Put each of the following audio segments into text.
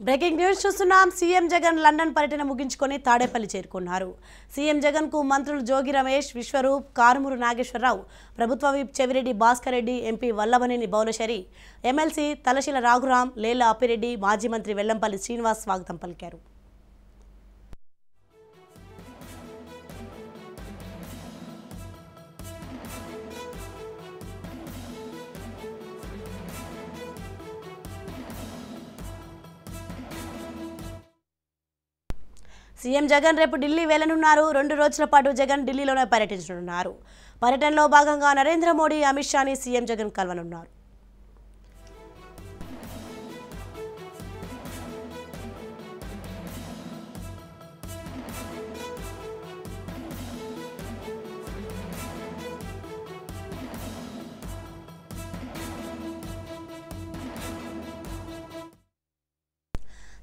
Breaking news చూస్తున్నాం. CM Jagan London పర్యటన ముగించుకొని తాడేపల్లి చేరుకున్నారు. సీఎం జగన్ కు మంత్రులు జోగి రమేష్, విశ్వరూప్, కారుమూరు నాగేశ్వరరావు, ప్రభుత్వ whip Chevireddy Bhaskar Reddy, MP Vallabhaneni Balashowry, MLC Talasila Raghuram, Lella Appireddy, మాజీ మంత్రి వెల్లంపల్లి శ్రీనివాస్ స్వాగతం పలికారు. సీఎం జగన్ రేపు ఢిల్లీ వెళ్లనున్నారు. 2 రోజుల పాటు జగన్ ఢిల్లీలోనే పర్యటించనున్నారు. పర్యటనలో భాగంగా నరేంద్ర మోడీ, అమిత్ షాని సీఎం జగన్ కలవనున్నారు.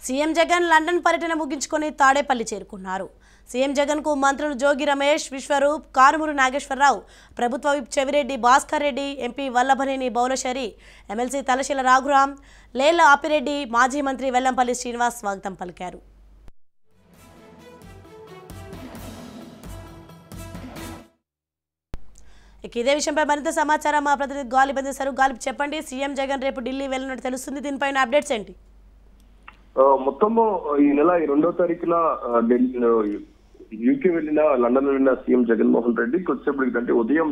సీఎం జగన్ లండన్ పర్యటన ముగించుకొని తాడేపల్లి చేరుకున్నారు. సీఎం జగన్ కు మంత్రులు జోగి రమేష్, విశ్వరూప్, కారుమూరు నాగేశ్వరరావు, ప్రభుత్వ whip Chevireddy Bhaskar Reddy, MP Vallabhaneni Balashowry, MLC Talasila Raghuram, Lella Appireddy, మాజీ మంత్రి వెల్లంపల్లి శ్రీనివాస్ స్వాగతం పలికారు. ఇదే విషయంపై మరింత సమాచారం మా ప్రతినిధి గాలిబ్ అందిస్తారు. గాలిబ్, చెప్పండి, సీఎం జగన్ రేపు ఢిల్లీ వెళ్ళినట్టు తెలుస్తుంది. దీనిపైన అప్డేట్స్ ఏంటి? మొత్తము ఈ నెల 2వ తారీఖున యూకే వెళ్లిన లండన్ వెళ్లిన సీఎం జగన్మోహన్ రెడ్డి కొద్దిసేపటి అంటే ఉదయం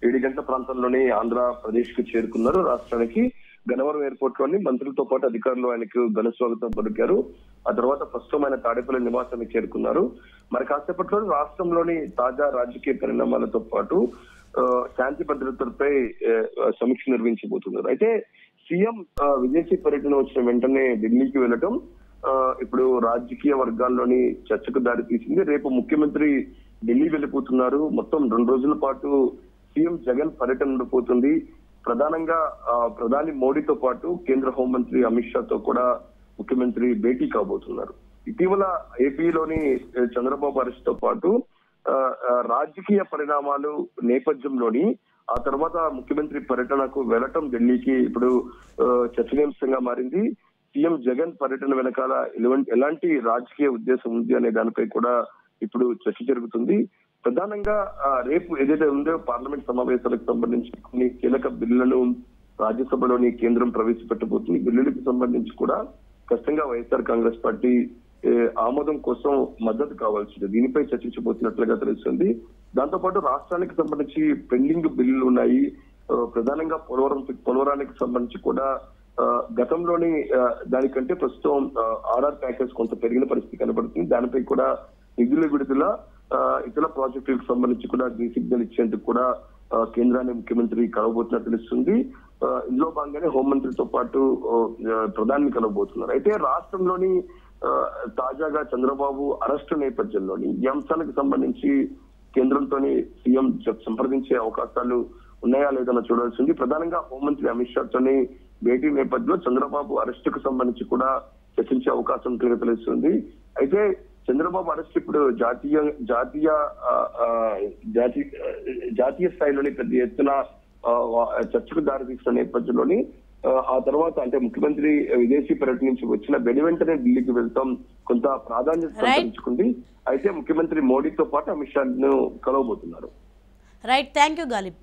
7 గంటల ప్రాంతంలోని ఆంధ్రప్రదేశ్ కు చేరుకున్నారు. రాష్ట్రానికి గన్నవరం ఎయిర్పోర్ట్ లోని మంత్రులతో పాటు అధికారులు ఆయనకు ఘన స్వాగతం పలికారు. ఆ తర్వాత ప్రస్తుతం ఆయన తాడేపల్లి నివాసానికి చేరుకున్నారు. మరి కాసేపట్లో రాష్ట్రంలోని తాజా రాజకీయ పరిణామాలతో పాటు శాంతి భద్రతలపై సమీక్ష నిర్వహించబోతున్నారు. అయితే సీఎం విదేశీ పర్యటన వచ్చిన వెంటనే ఢిల్లీకి వెళ్ళటం ఇప్పుడు రాజకీయ వర్గాల్లోని చర్చకు దారి తీసింది. రేపు ముఖ్యమంత్రి ఢిల్లీ వెళ్ళిపోతున్నారు. మొత్తం 2 రోజుల పాటు సీఎం జగన్ పర్యటన ఉండిపోతుంది. ప్రధానంగా ప్రధాని మోడీతో పాటు కేంద్ర హోంమంత్రి అమిత్ షాతో కూడా ముఖ్యమంత్రి భేటీ కాబోతున్నారు. ఇటీవల ఏపీలోని చంద్రబాబు అరెస్ట్ తో పాటు రాజకీయ పరిణామాలు నేపథ్యంలోని ఆ తర్వాత ముఖ్యమంత్రి పర్యటనకు వెళ్లటం ఢిల్లీకి ఇప్పుడు చర్చనీయాంశంగా మారింది. సీఎం జగన్ పర్యటన వెనకాల ఎలాంటి రాజకీయ ఉద్దేశం ఉంది అనే దానిపై కూడా ఇప్పుడు చర్చ జరుగుతుంది. ప్రధానంగా రేపు ఏదైతే ఉందో పార్లమెంట్ సమావేశాలకు సంబంధించి కొన్ని కీలక బిల్లులను రాజ్యసభలోని కేంద్రం ప్రవేశపెట్టబోతుంది. బిల్లులకు సంబంధించి కూడా ఖచ్చితంగా వైఎస్ఆర్ కాంగ్రెస్ పార్టీ ఆమోదం కోసం మద్దతు కావాల్సింది. దీనిపై చర్చించబోతున్నట్లుగా తెలుస్తుంది. దాంతో పాటు రాష్ట్రానికి సంబంధించి పెండింగ్ బిల్లులు ఉన్నాయి. ప్రధానంగా పోలవరానికి సంబంధించి కూడా గతంలోని దానికంటే ప్రస్తుతం ఆర్ఆర్ ప్యాకేజ్ కొంత పెరిగిన పరిస్థితి కనబడుతుంది. దానిపై కూడా నిధుల విడుదల, ఇతర ప్రాజెక్టులకు సంబంధించి కూడా గ్రీన్ సిగ్నల్ ఇచ్చేందుకు కూడా కేంద్రాన్ని ముఖ్యమంత్రి కలవబోతున్నట్టు తెలుస్తుంది. ఇందులో భాగంగానే హోంమంత్రితో పాటు ప్రధాని కలవబోతున్నారు. అయితే రాష్ట్రంలోని తాజాగా చంద్రబాబు అరెస్టు నేపథ్యంలోని ఈ అంశాలకు సంబంధించి కేంద్రంతో సీఎం సంప్రదించే అవకాశాలు ఉన్నాయా లేదన్న చూడాల్సింది. ప్రధానంగా హోంమంత్రి అమిత్ షాతోని భేటీ నేపథ్యంలో చంద్రబాబు అరెస్టుకు సంబంధించి కూడా చర్చించే అవకాశం తెలుస్తుంది. అయితే చంద్రబాబు అరెస్ట్ ఇప్పుడు జాతీయ స్థాయిలోని పెద్ద ఎత్తున చర్చకు దారితీసిన నేపథ్యంలోని ఆ తర్వాత అంటే ముఖ్యమంత్రి విదేశీ పర్యటన నుంచి వచ్చిన వెంటనే ఢిల్లీకి వెళ్తాం కొంత ప్రాధాన్యత సంతరించుకుంది. అయితే ముఖ్యమంత్రి మోడీతో పాటు అమిత్ షాను కలవబోతున్నారు. Right, thank you Ghalib.